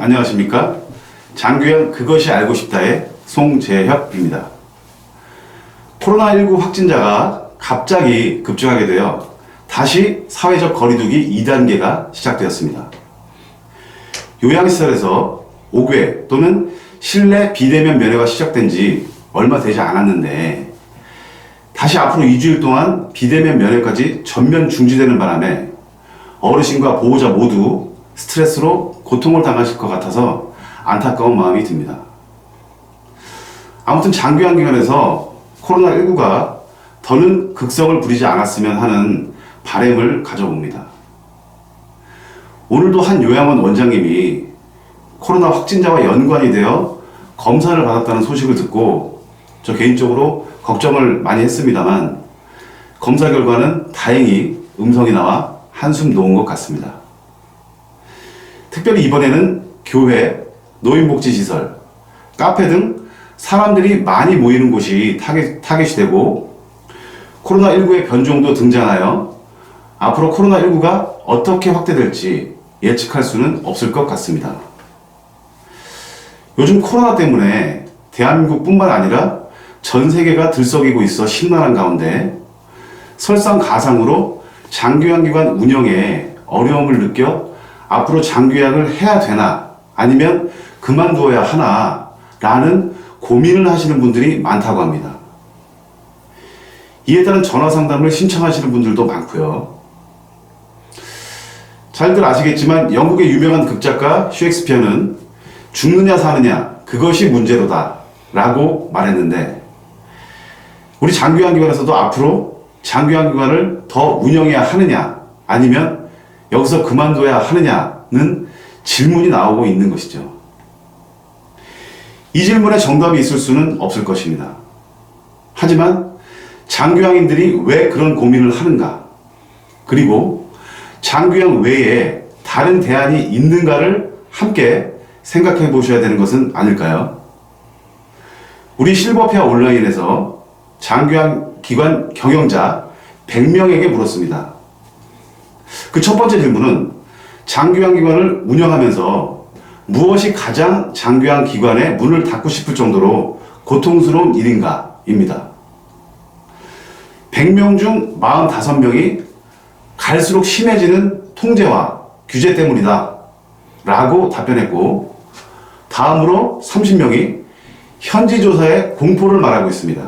안녕하십니까? 장규현 그것이 알고 싶다의 송재혁입니다. 코로나19 확진자가 갑자기 급증하게 되어 다시 사회적 거리두기 2단계가 시작되었습니다. 요양시설에서 5회 또는 실내 비대면 면회가 시작된 지 얼마 되지 않았는데 다시 앞으로 2주일 동안 비대면 면회까지 전면 중지되는 바람에 어르신과 보호자 모두 스트레스로 고통을 당하실 것 같아서 안타까운 마음이 듭니다. 아무튼 장규환기관에서 코로나19가 더는 극성을 부리지 않았으면 하는 바람을 가져봅니다. 오늘도 한 요양원 원장님이 코로나 확진자와 연관이 되어 검사를 받았다는 소식을 듣고 저 개인적으로 걱정을 많이 했습니다만 검사 결과는 다행히 음성이 나와 한숨 놓은 것 같습니다. 특별히 이번에는 교회, 노인복지시설, 카페 등 사람들이 많이 모이는 곳이 타겟이 되고 코로나19의 변종도 등장하여 앞으로 코로나19가 어떻게 확대될지 예측할 수는 없을 것 같습니다. 요즘 코로나 때문에 대한민국뿐만 아니라 전 세계가 들썩이고 있어 심란한 가운데 설상가상으로 장규환기관 운영에 어려움을 느껴 앞으로 장규환을 해야 되나 아니면 그만두어야 하나 라는 고민을 하시는 분들이 많다고 합니다. 이에 따른 전화 상담을 신청하시는 분들도 많고요. 잘들 아시겠지만 영국의 유명한 극작가 셰익스피어는 죽느냐 사느냐 그것이 문제로다 라고 말했는데 우리 장규환기관에서도 앞으로 장규환기관을 더 운영해야 하느냐 아니면 여기서 그만둬야 하느냐는 질문이 나오고 있는 것이죠. 이 질문에 정답이 있을 수는 없을 것입니다. 하지만 장규환인들이 왜 그런 고민을 하는가 그리고 장규환 외에 다른 대안이 있는가를 함께 생각해 보셔야 되는 것은 아닐까요? 우리 실버페어 온라인에서 장규환 기관 경영자 100명에게 물었습니다. 그 첫 번째 질문은 장규환 기관을 운영하면서 무엇이 가장 장규환 기관의 문을 닫고 싶을 정도로 고통스러운 일인가? 입니다. 100명 중 45명이 갈수록 심해지는 통제와 규제 때문이다 라고 답변했고 다음으로 30명이 현지 조사에 공포를 말하고 있습니다.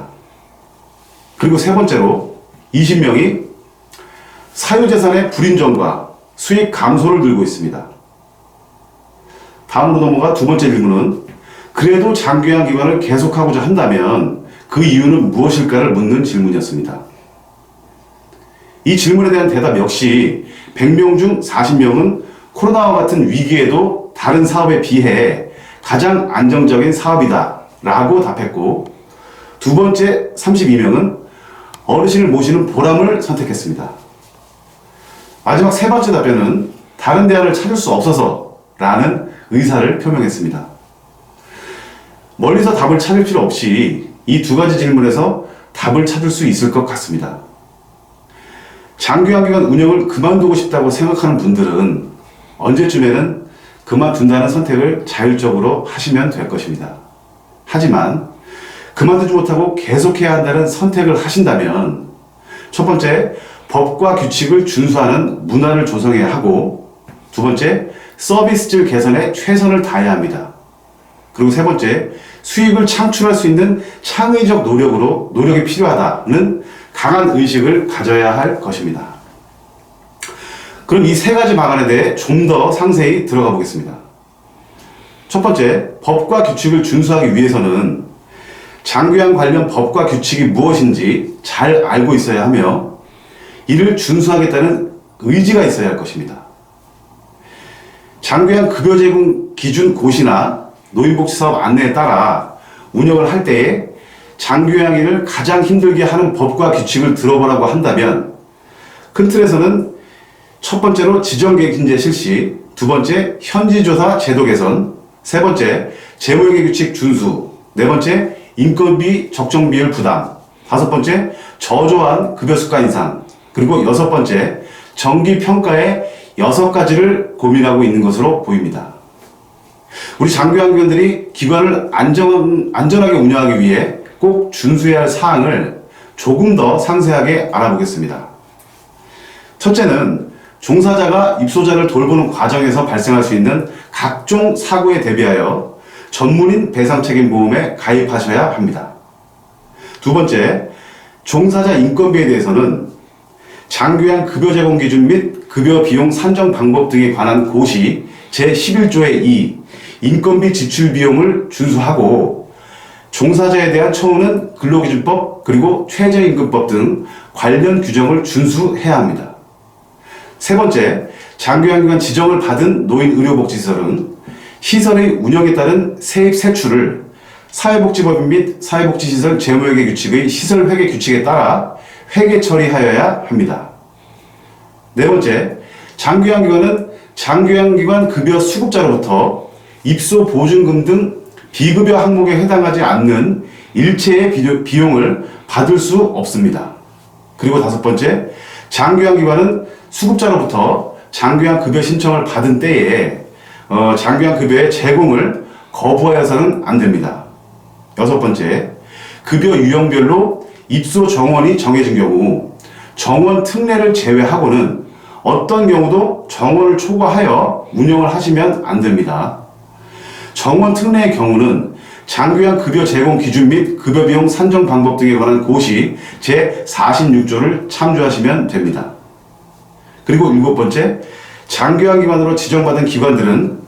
그리고 세 번째로 20명이 사유재산의 불인정과 수익 감소를 들고 있습니다. 다음으로 넘어가 두 번째 질문은 그래도 장규환 기관을 계속하고자 한다면 그 이유는 무엇일까를 묻는 질문이었습니다. 이 질문에 대한 대답 역시 100명 중 40명은 코로나와 같은 위기에도 다른 사업에 비해 가장 안정적인 사업이다 라고 답했고 두 번째 32명은 어르신을 모시는 보람을 선택했습니다. 마지막 세 번째 답변은 다른 대안을 찾을 수 없어서 라는 의사를 표명했습니다. 멀리서 답을 찾을 필요 없이 이 두 가지 질문에서 답을 찾을 수 있을 것 같습니다. 장규환기관 운영을 그만두고 싶다고 생각하는 분들은 언제쯤에는 그만둔다는 선택을 자율적으로 하시면 될 것입니다. 하지만 그만두지 못하고 계속해야 한다는 선택을 하신다면 첫 번째, 법과 규칙을 준수하는 문화를 조성해야 하고 두 번째, 서비스질 개선에 최선을 다해야 합니다. 그리고 세 번째, 수익을 창출할 수 있는 창의적 노력이 필요하다는 강한 의식을 가져야 할 것입니다. 그럼 이 세 가지 방안에 대해 좀 더 상세히 들어가 보겠습니다. 첫 번째, 법과 규칙을 준수하기 위해서는 장규환 관련 법과 규칙이 무엇인지 잘 알고 있어야 하며 이를 준수하겠다는 의지가 있어야 할 것입니다. 장규환 급여 제공 기준 고시나 노인복지사업 안내에 따라 운영을 할 때에 장규환인을 가장 힘들게 하는 법과 규칙을 들어보라고 한다면 큰 틀에서는 첫 번째로 지정계획 인재 실시, 두 번째 현지조사 제도 개선, 세 번째 재무회계 규칙 준수, 네 번째 인건비 적정 비율 부담, 다섯 번째 저조한 급여 습관 인상, 그리고 여섯 번째 정기 평가의 6가지를 고민하고 있는 것으로 보입니다. 우리 장교환기관들이 기관을 안전하게 운영하기 위해 꼭 준수해야 할 사항을 조금 더 상세하게 알아보겠습니다. 첫째는 종사자가 입소자를 돌보는 과정에서 발생할 수 있는 각종 사고에 대비하여 전문인 배상책임보험에 가입하셔야 합니다. 두 번째, 종사자 인건비에 대해서는 장교양 급여 제공 기준 및 급여 비용 산정 방법 등에 관한 고시 제11조의 2 인건비 지출 비용을 준수하고 종사자에 대한 처우는 근로기준법 그리고 최저임금법 등 관련 규정을 준수해야 합니다. 세 번째, 장교양기관 지정을 받은 노인의료복지시설은 시설의 운영에 따른 세입 세출을 사회복지법 및 사회복지시설 재무회계 규칙의 시설회계 규칙에 따라 회계 처리하여야 합니다. 네 번째, 장교양기관은 장교양기관 급여 수급자로부터 입소 보증금 등 비급여 항목에 해당하지 않는 일체의 비용을 받을 수 없습니다. 그리고 다섯 번째, 장교양기관은 수급자로부터 장교양 급여 신청을 받은 때에 장교양 급여의 제공을 거부하여서는 안 됩니다. 여섯 번째, 급여 유형별로 입소 정원이 정해진 경우 정원 특례를 제외하고는 어떤 경우도 정원을 초과하여 운영을 하시면 안 됩니다. 정원 특례의 경우는 장교양 급여 제공 기준 및 급여 비용 산정 방법 등에 관한 고시 제46조를 참조하시면 됩니다. 그리고 일곱 번째, 장교양기관으로 지정받은 기관들은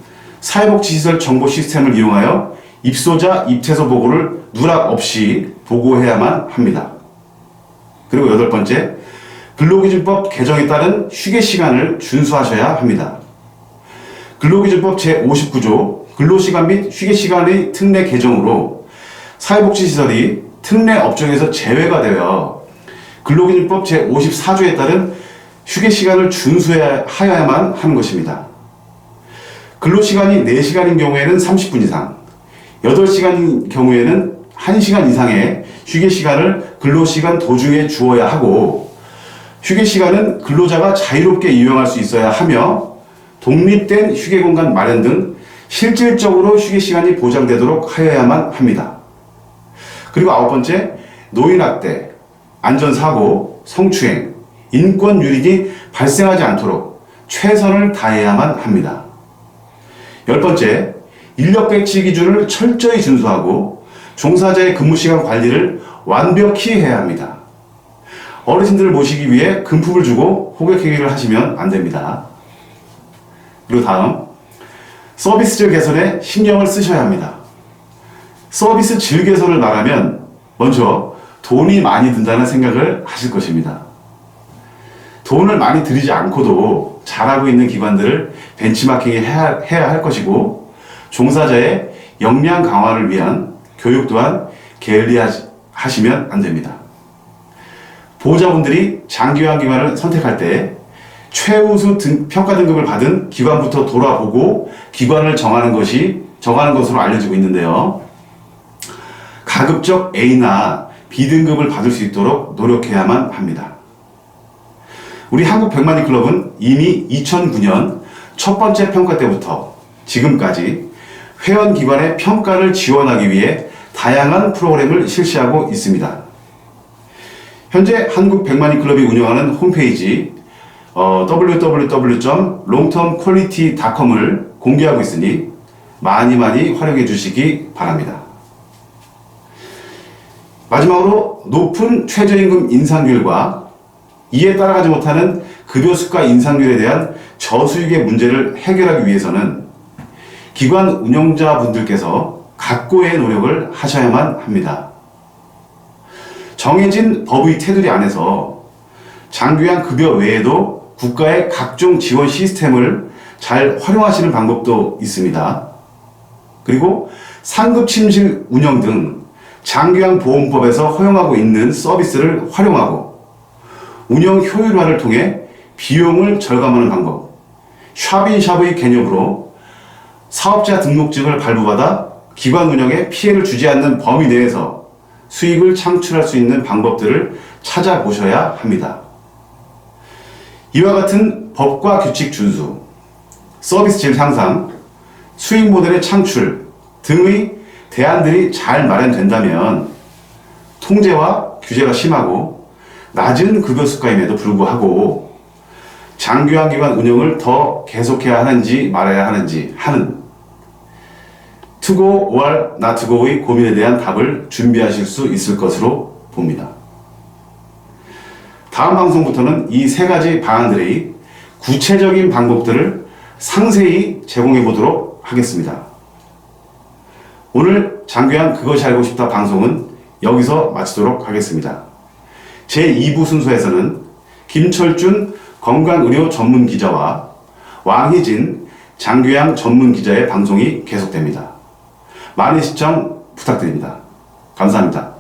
사회복지시설 정보 시스템을 이용하여 입소자 입퇴소 보고를 누락 없이 보고해야만 합니다. 그리고 여덟 번째, 근로기준법 개정에 따른 휴게시간을 준수하셔야 합니다. 근로기준법 제59조 근로시간 및 휴게시간의 특례 개정으로 사회복지시설이 특례 업종에서 제외가 되어 근로기준법 제54조에 따른 휴게시간을 준수하여야만 하는 것입니다. 근로시간이 4시간인 경우에는 30분 이상, 8시간인 경우에는 1시간 이상의 휴게시간을 근로시간 도중에 주어야 하고 휴게시간은 근로자가 자유롭게 이용할 수 있어야 하며 독립된 휴게공간 마련 등 실질적으로 휴게시간이 보장되도록 하여야만 합니다. 그리고 아홉 번째, 노인학대, 안전사고, 성추행, 인권유린이 발생하지 않도록 최선을 다해야만 합니다. 열 번째, 인력배치 기준을 철저히 준수하고 종사자의 근무시간 관리를 완벽히 해야 합니다. 어르신들을 모시기 위해 금품을 주고 호객행위를 하시면 안 됩니다. 그리고 다음, 서비스 질 개선에 신경을 쓰셔야 합니다. 서비스 질 개선을 말하면 먼저 돈이 많이 든다는 생각을 하실 것입니다. 돈을 많이 들이지 않고도 잘하고 있는 기관들을 벤치마킹 해야 할 것이고 종사자의 역량 강화를 위한 교육 또한 게을리하시면 안 됩니다. 보호자분들이 장교양기관을 선택할 때 최우수 평가 등급을 받은 기관부터 돌아보고 기관을 정하는 것으로 알려지고 있는데요. 가급적 A나 B등급을 받을 수 있도록 노력해야만 합니다. 우리 한국백만이클럽은 이미 2009년 첫 번째 평가 때부터 지금까지 회원기관의 평가를 지원하기 위해 다양한 프로그램을 실시하고 있습니다. 현재 한국백만이클럽이 운영하는 홈페이지 www.longtermquality.com을 공개하고 있으니 많이 활용해 주시기 바랍니다. 마지막으로 높은 최저임금 인상률과 이에 따라가지 못하는 급여 수가 인상률에 대한 저수익의 문제를 해결하기 위해서는 기관 운영자분들께서 각고의 노력을 하셔야만 합니다. 정해진 법의 테두리 안에서 장교양 급여 외에도 국가의 각종 지원 시스템을 잘 활용하시는 방법도 있습니다. 그리고 상급 침실 운영 등 장교양 보험법에서 허용하고 있는 서비스를 활용하고 운영 효율화를 통해 비용을 절감하는 방법, 샵인샵의 개념으로 사업자 등록증을 발부받아 기관 운영에 피해를 주지 않는 범위 내에서 수익을 창출할 수 있는 방법들을 찾아보셔야 합니다. 이와 같은 법과 규칙 준수, 서비스 질 향상, 수익 모델의 창출 등의 대안들이 잘 마련된다면 통제와 규제가 심하고 낮은 급여 수가임에도 불구하고 장교양기관 운영을 더 계속해야 하는지 말아야 하는지 하는 투고 or not to go의 고민에 대한 답을 준비하실 수 있을 것으로 봅니다. 다음 방송부터는 이 세 가지 방안들의 구체적인 방법들을 상세히 제공해 보도록 하겠습니다. 오늘 장교양 그것이 알고 싶다 방송은 여기서 마치도록 하겠습니다. 제2부 순서에서는 김철준 건강의료 전문 기자와 왕희진 장교양 전문 기자의 방송이 계속됩니다. 많은 시청 부탁드립니다. 감사합니다.